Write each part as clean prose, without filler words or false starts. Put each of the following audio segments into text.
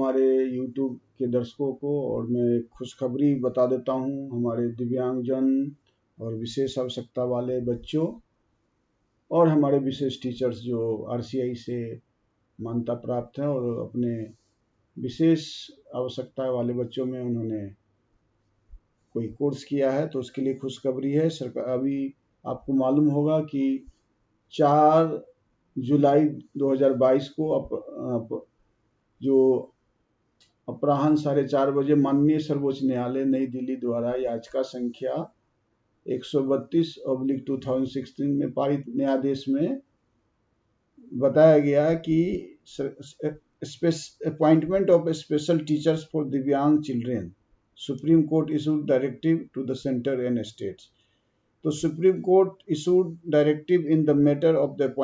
हमारे YouTube के दर्शकों को, और मैं एक खुशखबरी बता देता हूँ हमारे दिव्यांगजन और विशेष आवश्यकता वाले बच्चों और हमारे विशेष टीचर्स जो RCI से मान्यता प्राप्त हैं और अपने विशेष आवश्यकता वाले बच्चों में उन्होंने कोई कोर्स किया है, तो उसके लिए खुशखबरी है। सरकार अभी आपको मालूम होगा कि 4 जुलाई 2022 को जो अपराह्न 4:30 बजे माननीय सर्वोच्च न्यायालय नई दिल्ली द्वारा याचिका संख्या 132/2016 में पारित न्यायादेश में बताया गया कि appointment of special teachers for divyang children, supreme court issued directive to the centre and states. तो supreme court issued directive in the matter of the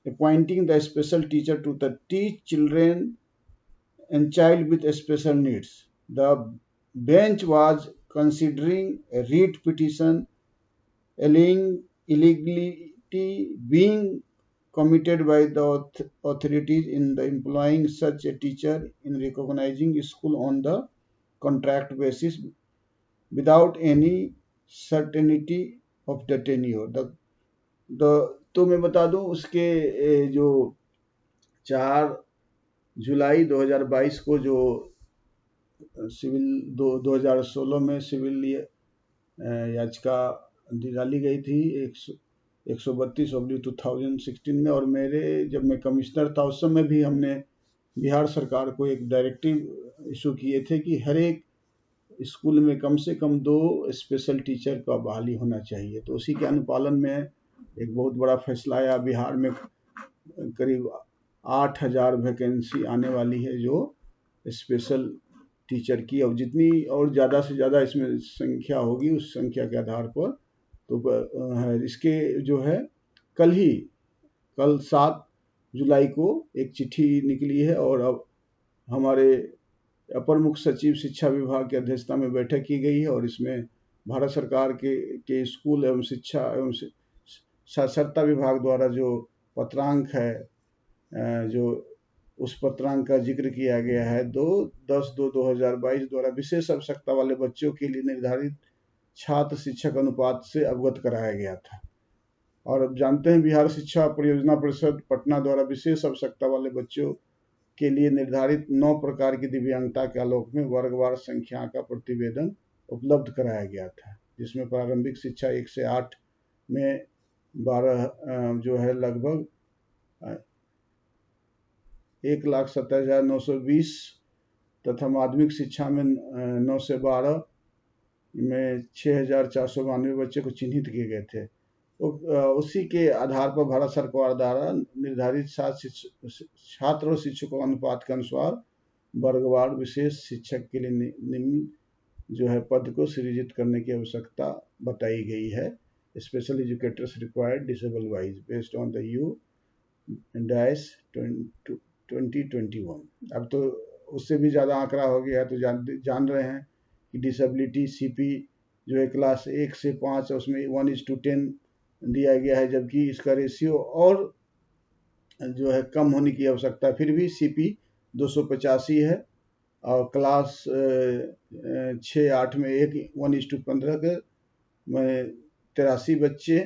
appointing the special teacher to the teach children and child with special needs. The bench was considering a writ petition alleging illegality being committed by the authorities in the employing such a teacher in recognizing school on the contract basis without any certainty of the tenure. तो मैं बता दूं उसके जो 4 जुलाई 2022 को जो civil 2016 में civil याचिका डाली गई थी 132/2016 में, और जब मैं कमिश्नर था उस समय भी हमने बिहार सरकार को एक डायरेक्टिव इशू किए थे कि हर एक स्कूल में कम से कम 2 स्पेशल टीचर का बहाली होना चाहिए। तो उसी के अनुपालन में एक बहुत बड़ा फैसला आया। बिहार में करीब 8,000 वैकेंसी आने वाली है जो स्पेशल टीचर की, और जितनी और ज़्यादा से ज़्यादा इसमें संख्या होगी उस संख्या के आधार पर तो इसके जो है कल 7 जुलाई को एक चिट्ठी निकली है, और अब हमारे अपर मुख्य सचिव शिक्षा विभाग की अध्यक्षता में बैठक की गई है, और इसमें भारत सरकार के स्कूल एवं शिक्षा एवं साक्षरता विभाग द्वारा जो पत्रांक है जो उस पत्रांक का जिक्र किया गया है 10/2/2022 द्वारा विशेष आवश्यकता वाले बच्चों के लिए निर्धारित छात्र शिक्षक अनुपात से अवगत कराया गया था। और अब जानते हैं बिहार शिक्षा परियोजना परिषद पटना द्वारा विशेष आवश्यकता वाले बच्चों के लिए निर्धारित 9 प्रकार की दिव्यांगता के आलोक में वर्गवार संख्या का प्रतिवेदन उपलब्ध कराया गया था, जिसमें प्रारंभिक शिक्षा 1 से 8 में 12 जो है लगभग 1,70,920 तथा माध्यमिक शिक्षा में 9 से 12 में 6,492 बच्चे को चिन्हित किए गए थे। तो उसी के आधार पर भारत सरकार द्वारा निर्धारित छात्र और शिक्षकों अनुपात के अनुसार वर्गवार विशेष शिक्षक के लिए निम्न जो है पद को सृजित करने की आवश्यकता बताई गई है। Special educators required disable wise based on the U-2021। अब तो उससे भी ज़्यादा आंकड़ा हो गया है, तो जान रहे हैं कि डिसेबिलिटी CP जो है क्लास 1 से 5 उसमें 1:10 दिया गया है, जबकि इसका रेशियो और जो है कम होने की आवश्यकता है। फिर भी CP 285 है, और क्लास 6-8 में 1:15 के में 83 बच्चे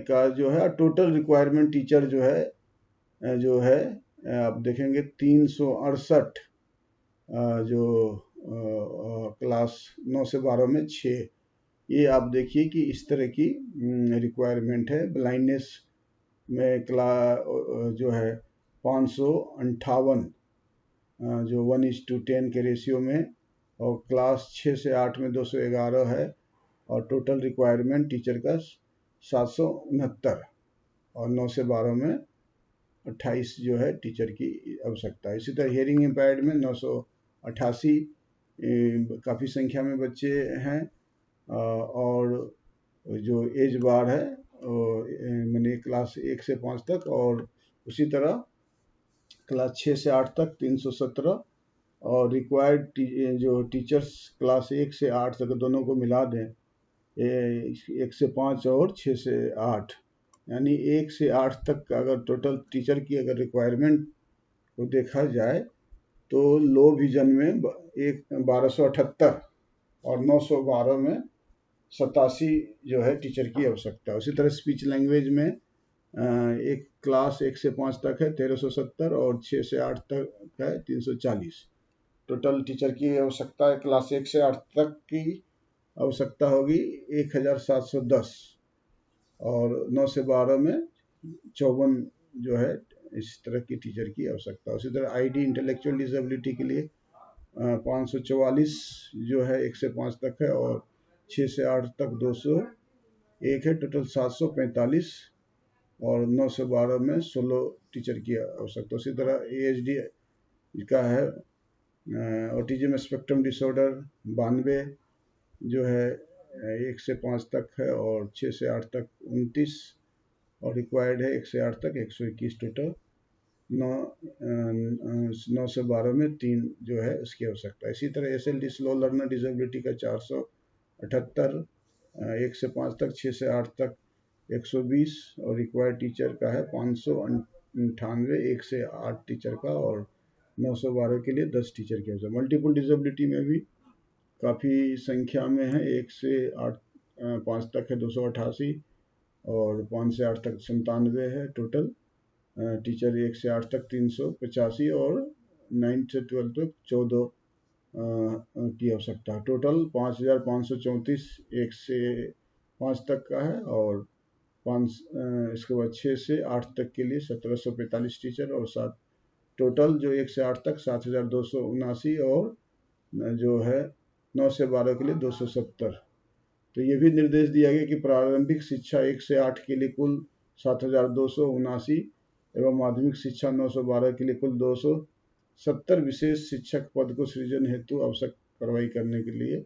का जो है टोटल रिक्वायरमेंट टीचर जो है आप देखेंगे 368 जो क्लास 9 से 12 में 6, ये आप देखिए कि इस तरह की रिक्वायरमेंट है। ब्लाइंडनेस में जो है 558 जो 1:10 के रेशियो में, और क्लास 6 से 8 में 211 है, और टोटल रिक्वायरमेंट टीचर का 769, और 9 से 12 में 28 जो है टीचर की आवश्यकता है। इसी तरह हियरिंग इम्पेयर्ड में 988 काफ़ी संख्या में बच्चे हैं, और जो एज बार है मैंने क्लास 1 से 5 तक, और उसी तरह क्लास 6 से 8 तक 317, और रिक्वायर्ड जो टीचर्स क्लास 1 से 8 तक दोनों को मिला दें 1 से 5 और 6 से 8, यानी 1 से 8 तक का अगर टोटल टीचर की अगर रिक्वायरमेंट को देखा जाए तो लो विजन में 1278 और 912 में 87 जो है टीचर की आवश्यकता है। उसी तरह स्पीच लैंग्वेज में एक क्लास 1 से 5 तक है 1370 और 6 से 8 तक है 340। टोटल टीचर की आवश्यकता है क्लास 1 से 8 तक की आवश्यकता होगी 1710 और 9 से 12 में 54 जो है इस तरह की टीचर की आवश्यकता। उसी तरह आईडी इंटेलेक्चुअल डिसेबिलिटी के लिए 544 जो है 1 से 5 तक है और 6 से 8 तक 201 है, टोटल 745 और 9 से 12 में 16 टीचर की आवश्यकता। उसी तरह ASD का है ऑटिज्म स्पेक्ट्रम डिसऑर्डर 92 जो है 1 से 5 तक है और 6 से 8 तक 29 और रिक्वायर्ड है 1 से 8 तक 121 टोटल। 9 से 12 में 3 जो है उसकी आवश्यकता है। इसी तरह SLD स्लो लर्नर डिसेबिलिटी का 478 1 से 5 तक 6 से 8 तक 120 और रिक्वायर्ड टीचर का है 598 1 से 8 टीचर का और 912 के लिए 10 टीचर की आवश्यकता। मल्टीपल डिसेबिलिटी में भी काफ़ी संख्या में है 1 से 8 5 तक है 288 और 5 से 8 तक 97 है टोटल टीचर। 1 से 8 तक 385 और 9 से 12 तक 14 की आवश्यकता है। टोटल 5534 1 से 5 तक का है और 5 इसके बाद 6 से 8 तक के लिए 1745 टीचर और 7 टोटल जो 1 से 8 तक 7279 और जो है 9 से 12 के लिए 270। तो ये भी निर्देश दिया गया कि प्रारंभिक शिक्षा 1 से 8 के लिए कुल 7279 एवं माध्यमिक शिक्षा 912 के लिए कुल 270 विशेष शिक्षक पद को सृजन हेतु आवश्यक कार्रवाई करने के लिए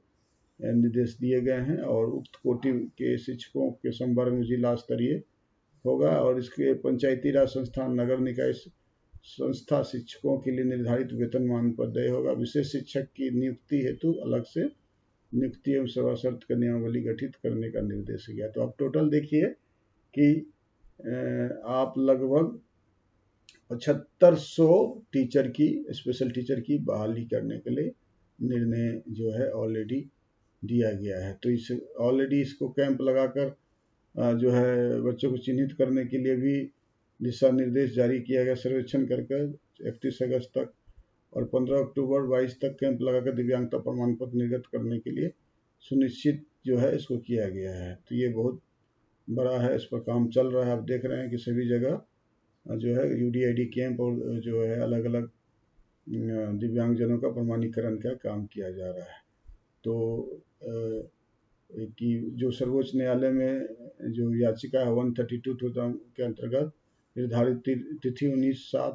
निर्देश दिए गए हैं और उक्त कोटि के शिक्षकों के संवर्ग में जिला स्तरीय होगा और इसके पंचायती राज संस्थान नगर निकाय संस्था शिक्षकों के लिए निर्धारित वेतनमान पर तय होगा। विशेष शिक्षक की नियुक्ति हेतु अलग से नियुक्ति एवं सेवा शर्त का नियमावली गठित करने का निर्देश किया। तो आप टोटल देखिए कि आप लगभग 7500 टीचर की स्पेशल टीचर की बहाली करने के लिए निर्णय जो है ऑलरेडी दिया गया है। तो इस ऑलरेडी इसको कैंप लगाकर जो है बच्चों को चिन्हित करने के लिए भी दिशा निर्देश जारी किया गया सर्वेक्षण करके 31 अगस्त तक और 15 अक्टूबर 22 तक कैंप लगाकर दिव्यांगता प्रमाण पत्र निर्गत करने के लिए सुनिश्चित जो है इसको किया गया है। तो ये बहुत बड़ा है, इस पर काम चल रहा है। आप देख रहे हैं कि सभी जगह जो है UDID कैंप और जो है अलग अलग दिव्यांगजनों का प्रमाणीकरण का काम किया जा रहा है। तो कि जो सर्वोच्च न्यायालय में जो याचिका है 132 के अंतर्गत निर्धारित तिथि 19/7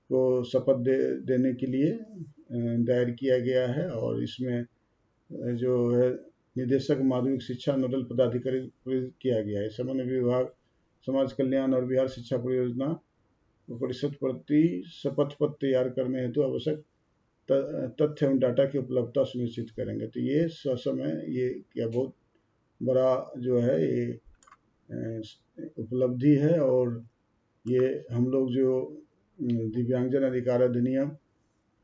को शपथ देने के लिए दायर किया गया है और इसमें जो है निदेशक माध्यमिक शिक्षा नोडल पदाधिकारी किया गया है। समन्वय विभाग समाज कल्याण और बिहार शिक्षा परियोजना परिषद प्रति शपथ पत्र तैयार करने हेतु आवश्यक तथ्य एवं डाटा की उपलब्धता सुनिश्चित करेंगे। तो ये ससमय ये क्या बहुत बड़ा जो है ये उपलब्धि है और ये हम लोग जो दिव्यांगजन अधिकार अधिनियम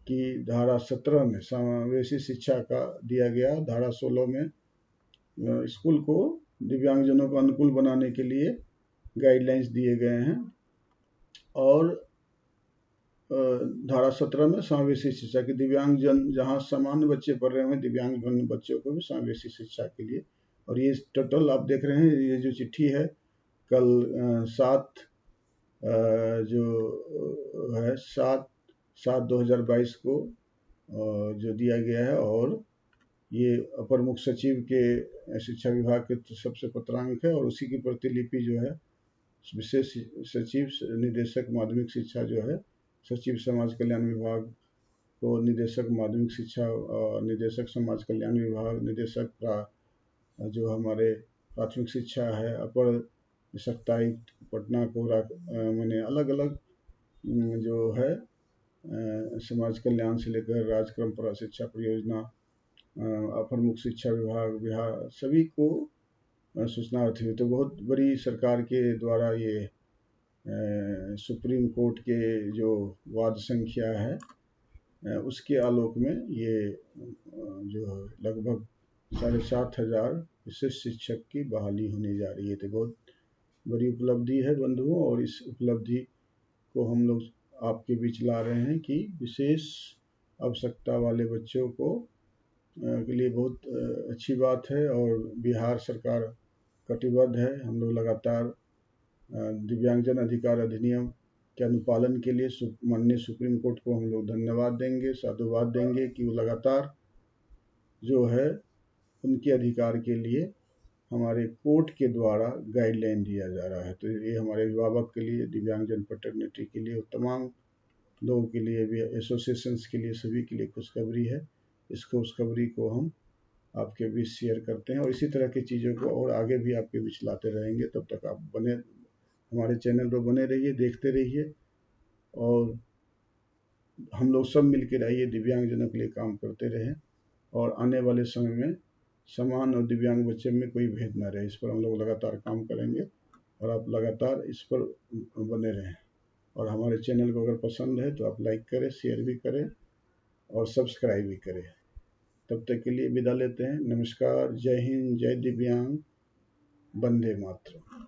की धारा 17 में समावेशी शिक्षा का दिया गया, धारा 16 में स्कूल को दिव्यांगजनों को अनुकूल बनाने के लिए गाइडलाइंस दिए गए हैं और धारा 17 में समावेशी शिक्षा की दिव्यांगजन जहाँ सामान्य बच्चे पढ़ रहे हैं दिव्यांग बच्चों को भी समावेशी शिक्षा के लिए। और ये टोटल आप देख रहे हैं ये जो चिट्ठी है कल 7 जो है 7/7/2022 को जो दिया गया है और ये अपर मुख्य सचिव के शिक्षा विभाग के सबसे पत्रांक है और उसी की प्रतिलिपि जो है विशेष सचिव निदेशक माध्यमिक शिक्षा जो है सचिव समाज कल्याण विभाग को निदेशक माध्यमिक शिक्षा निदेशक समाज कल्याण विभाग निदेशक जो हमारे प्राथमिक शिक्षा है अपर सत्तायुक्त पटना को मैंने अलग अलग जो है समाज कल्याण से लेकर राजक्रम शिक्षा परियोजना अपर मुख्य शिक्षा विभाग बिहार सभी को सूचना होती है। तो बहुत बड़ी सरकार के द्वारा ये सुप्रीम कोर्ट के जो वाद संख्या है उसके आलोक में ये जो लगभग 7,500 विशिष्ट शिक्षक की बहाली होने जा रही है। तो बहुत बड़ी उपलब्धि है बंधुओं, और इस उपलब्धि को हम लोग आपके बीच ला रहे हैं कि विशेष आवश्यकता वाले बच्चों को के लिए बहुत अच्छी बात है। और बिहार सरकार कटिबद्ध है। हम लोग लगातार दिव्यांगजन अधिकार अधिनियम के अनुपालन के लिए माननीय सुप्रीम कोर्ट को हम लोग धन्यवाद देंगे, साधुवाद देंगे कि वो लगातार जो है उनके अधिकार के लिए हमारे कोर्ट के द्वारा गाइडलाइन दिया जा रहा है। तो ये हमारे अभिभावक के लिए, दिव्यांगजन फ्रेटर्निटी के लिए, तमाम लोगों के लिए भी, एसोसिएशंस के लिए, सभी के लिए खुशखबरी है। इस खुशखबरी को हम आपके बीच शेयर करते हैं और इसी तरह की चीज़ों को और आगे भी आपके बीच लाते रहेंगे। तब तक आप हमारे चैनल पर बने रहिए, देखते रहिए, और हम लोग सब मिलकर आइए दिव्यांगजनों के लिए काम करते रहें, और आने वाले समय में समान और दिव्यांग बच्चे में कोई भेद ना रहे। इस पर हम लोग लगातार काम करेंगे और आप लगातार इस पर बने रहें। और हमारे चैनल को अगर पसंद है तो आप लाइक करें, शेयर भी करें और सब्सक्राइब भी करें। तब तक के लिए विदा लेते हैं। नमस्कार, जय हिंद, जय दिव्यांग, वंदे मातरम।